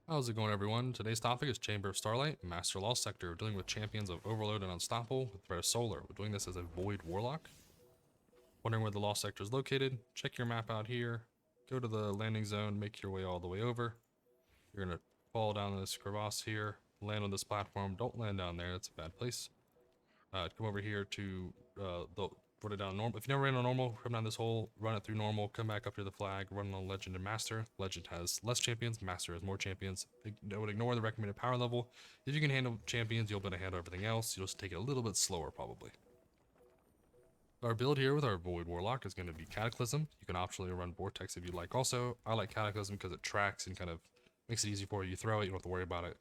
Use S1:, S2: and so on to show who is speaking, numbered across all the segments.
S1: How's it going, everyone? Today's topic is Chamber of Starlight, Master Lost Sector. We're dealing with champions of Overload and Unstoppable with threat of Solar. We're doing this as a Void Warlock. Wondering where the Lost Sector is located? Check your map out here. Go to the landing zone, make your way all the way over. You're going to fall down this crevasse here, land on this platform. Don't land down there, that's a bad place. Come over here to put it down normal. If you never ran on normal, come down this hole, run it through normal, come back up to the flag, run on Legend and Master. Legend has less champions, Master has more champions. I would ignore the recommended power level. If you can handle champions, you'll be able to handle everything else. You'll just take it a little bit slower, probably. Our build here with our Void Warlock is going to be Cataclysm. You can optionally run Vortex if you like. Also, I like Cataclysm because it tracks and kind of makes it easy for you. You throw it, you don't have to worry about it.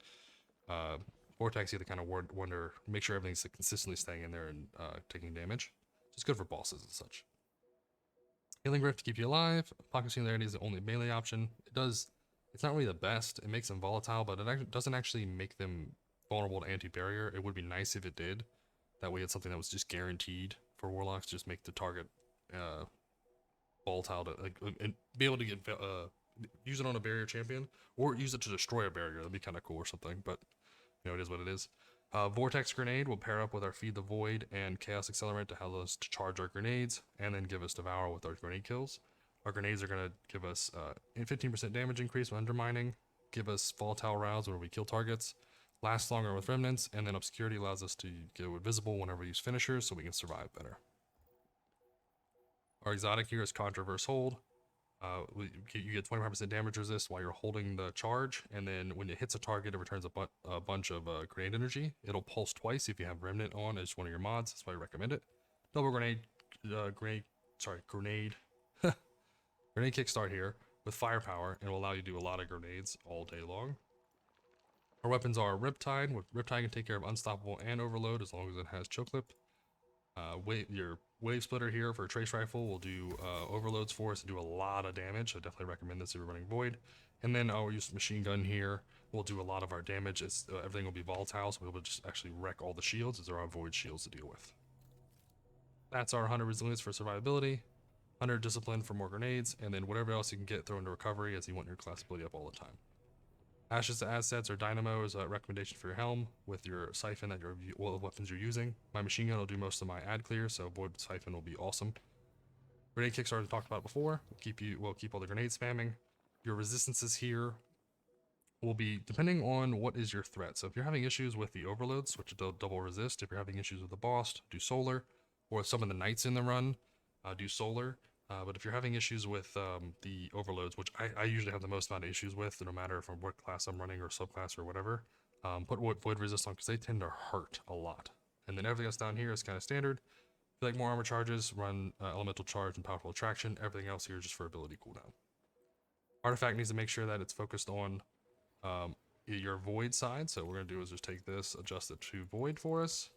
S1: Vortex, you have to kind of wonder, make sure everything's consistently staying in there and taking damage. It's good for bosses and such. Healing Rift to keep you alive. Pocket Singularity is the only melee option. It's not really the best. It makes them volatile, but it doesn't actually make them vulnerable to anti-barrier. It would be nice if it did. That way it's something that was just guaranteed for Warlocks, just make the target volatile to and be able to get use it on a barrier champion, or use it to destroy a barrier. That'd be kind of cool or something, but you know, it is what it is. Vortex Grenade will pair up with our Feed the Void and Chaos Accelerant to allow us to charge our grenades, and then give us Devour with our grenade kills. Our grenades are going to give us 15% damage increase when undermining, give us Volatile Rouse where we kill targets, last longer with Remnants, and then Obscurity allows us to go invisible whenever we use finishers so we can survive better. Our exotic here is Contraverse Hold. You get 25% damage resist while you're holding the charge, and then when it hits a target, it returns a bunch of grenade energy. It'll pulse twice if you have Remnant on as one of your mods. That's why I recommend it. Double grenade kickstart here with firepower, and will allow you to do a lot of grenades all day long. Our weapons are Riptide. Riptide can take care of Unstoppable and Overload as long as it has Choke Clip. Your Wavesplitter here for a Trace Rifle will do overloads for us and do a lot of damage. I definitely recommend this if you're running Void. And then I'll use Machine Gun here. We'll do a lot of our damage. Everything will be volatile, so we'll be able to just actually wreck all the shields as there are Void shields to deal with. That's our Hunter Resilience for survivability, Hunter Discipline for more grenades, and then whatever else you can get thrown into recovery as you want your class ability up all the time. Ashes to Assets or Dynamo is a recommendation for your helm with your Siphon that all the weapons you're using. My Machine Gun will do most of my ad clear, so Void Siphon will be awesome. Grenade Kickstarter we talked about before. We'll keep all the grenade spamming. Your resistances here will be depending on what is your threat. So if you're having issues with the overloads, switch to double resist. If you're having issues with the boss, do solar. Or some of the knights in the run, do solar. But if you're having issues with the overloads, which I usually have the most amount of issues with, no matter from what class I'm running or subclass or whatever, put Void Resist on because they tend to hurt a lot. And then everything else down here is kind of standard. If you like more armor charges, run Elemental Charge and Powerful Attraction. Everything else here is just for ability cooldown. Artifact needs to make sure that it's focused on your Void side. So what we're going to do is just take this, adjust it to Void for us.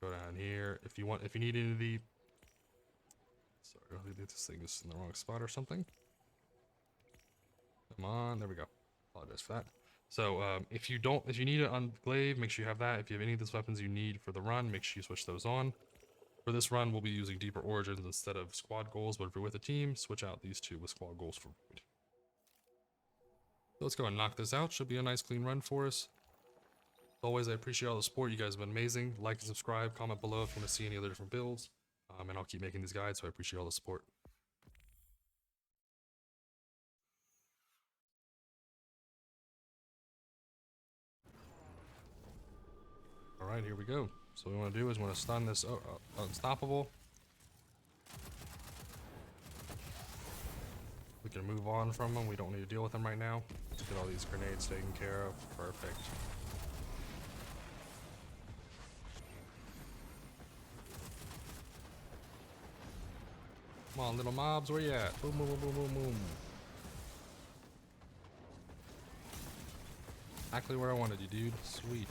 S1: Go down here. If you need any of the... Sorry, I think this thing is in the wrong spot or something. Come on, there we go. Apologize for that. So if you need it on glaive, make sure you have that. If you have any of these weapons you need for the run, make sure you switch those on. For this run, we'll be using Deeper Origins instead of squad goals, but if you're with a team, switch out these two with squad goals for Void. So let's go and knock this out. Should be a nice clean run for us. As always, I appreciate all the support. You guys have been amazing. Like and subscribe, comment below if you want to see any other different builds. And I'll keep making these guides, so I appreciate all the support. Alright, here we go. So what we want to do is we want to stun this Unstoppable. We can move on from them. We don't need to deal with them right now. Let's get all these grenades taken care of. Perfect. Come on, little mobs, where you at? Boom, boom, boom, boom, boom, boom. Exactly where I wanted you, dude. Sweet.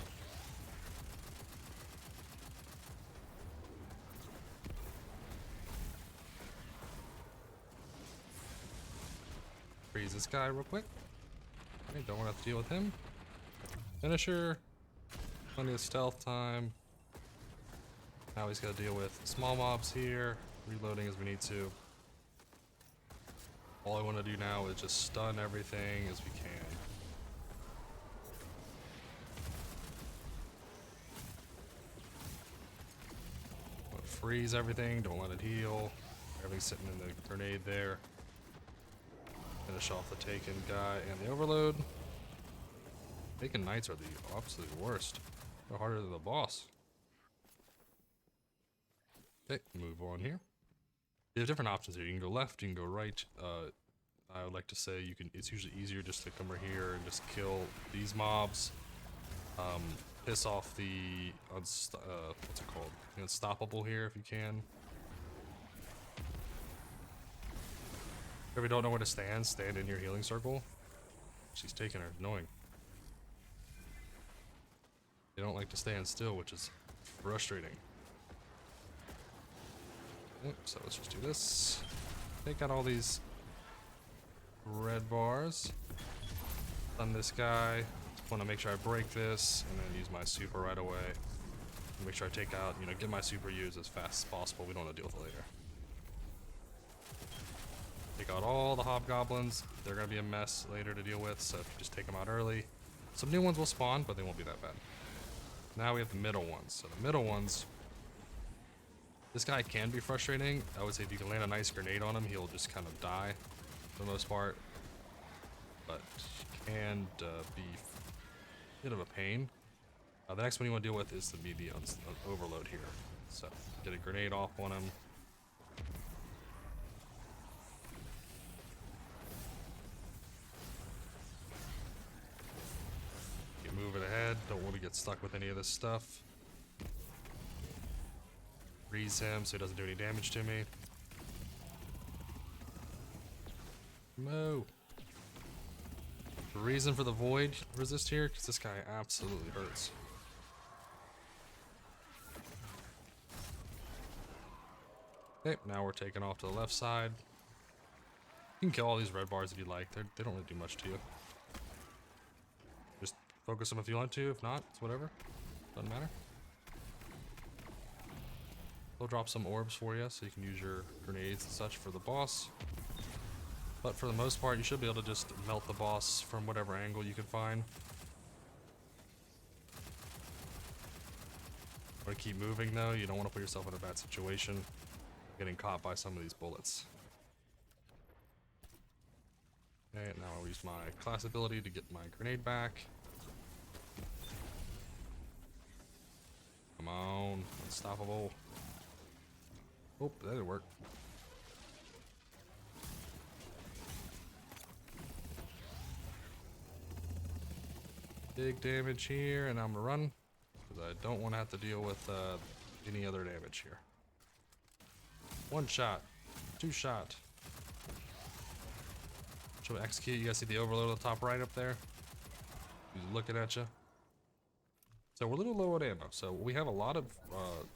S1: Freeze this guy real quick. Okay, don't want to have to deal with him. Finisher. Plenty of stealth time. Now he's got to deal with small mobs here. Reloading as we need to. All I want to do now is just stun everything as we can. freeze everything, don't let it heal. Everything's sitting in the grenade there. Finish off the Taken guy and the Overload. Taken Knights are the absolute worst. They're harder than the boss. Okay, move on here. You have different options here. You can go left, you can go right. I would like to say it's usually easier just to come over here and just kill these mobs. Piss off the what's it called? The Unstoppable here if you can. If you don't know where to stand, stand in your healing circle. She's taking her, annoying. They don't like to stand still, which is frustrating. So let's just do this. Take out all these red bars. Stun this guy. Want to make sure I break this, and then use my super right away. Make sure I take out, get my super used as fast as possible. We don't want to deal with it later. Take out all the hobgoblins. They're going to be a mess later to deal with, so if you just take them out early. Some new ones will spawn, but they won't be that bad. Now we have the middle ones. So the middle ones, this guy can be frustrating. I would say if you can land a nice grenade on him, he'll just kind of die for the most part. But he can be a bit of a pain. The next one you want to deal with is the Overload here. So get a grenade off on him. Keep moving ahead. Don't want to get stuck with any of this stuff. Freeze him so he doesn't do any damage to me. No. The reason for the void resist here, because this guy absolutely hurts. Okay, now we're taking off to the left side. You can kill all these red bars if you like. They don't really do much to you. Just focus them if you want to. If not, it's whatever. Doesn't matter. They'll drop some orbs for you, so you can use your grenades and such for the boss. But for the most part, you should be able to just melt the boss from whatever angle you can find. Want to keep moving though. You don't want to put yourself in a bad situation, getting caught by some of these bullets. Okay, now I'll use my class ability to get my grenade back. Come on, Unstoppable. Oh, that didn't work. Big damage here, and I'm gonna run because I don't want to have to deal with any other damage here. One shot, two shot. Should we execute? You guys see the Overload at the top right up there? He's looking at you. So we're a little low on ammo. So we have a lot of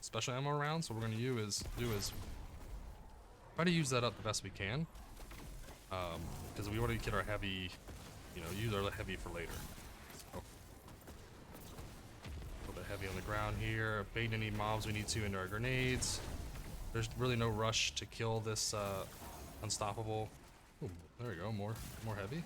S1: special ammo around. So what we're gonna do is try to use that up the best we can, because we want to get our heavy, use our heavy for later. So, a little bit heavy on the ground here. Bait any mobs we need to into our grenades. There's really no rush to kill this Unstoppable. Ooh, there we go. More heavy.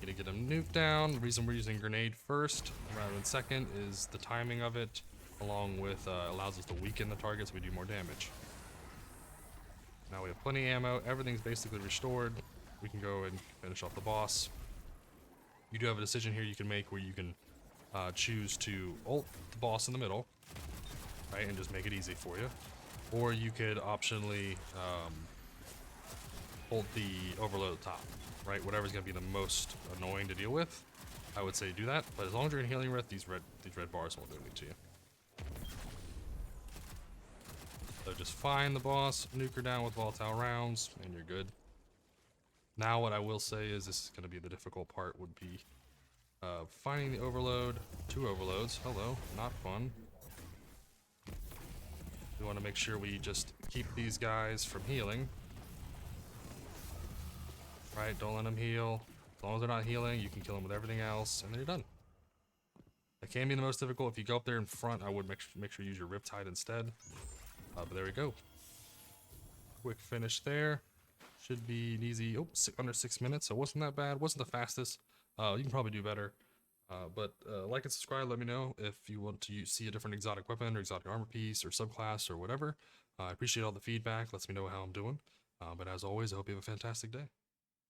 S1: To get him nuked down. The reason we're using grenade first rather than second is the timing of it, along with allows us to weaken the target so we do more damage. Now we have plenty of ammo. Everything's basically restored. We can go and finish off the boss. You do have a decision here you can make where you can choose to ult the boss in the middle, right, and just make it easy for you, or you could optionally ult the Overload at the top. Right, whatever's gonna be the most annoying to deal with, I would say do that. But as long as you're in healing breath, these red bars won't do anything to you. So just find the boss, nuke her down with volatile rounds, and you're good. Now what I will say is this is gonna be the difficult part. Would be finding the Overload. 2 overloads. Hello, not fun. We want to make sure we just keep these guys from healing. Right, don't let them heal. As long as they're not healing, you can kill them with everything else, and then you're done. That can be the most difficult. If you go up there in front, I would make sure you use your Riptide instead. But there we go. Quick finish there. Should be an easy, under 6 minutes, so it wasn't that bad. Wasn't the fastest. You can probably do better. But like and subscribe. Let me know if you want to see a different exotic weapon or exotic armor piece or subclass or whatever. I appreciate all the feedback. Lets me know how I'm doing. But as always, I hope you have a fantastic day.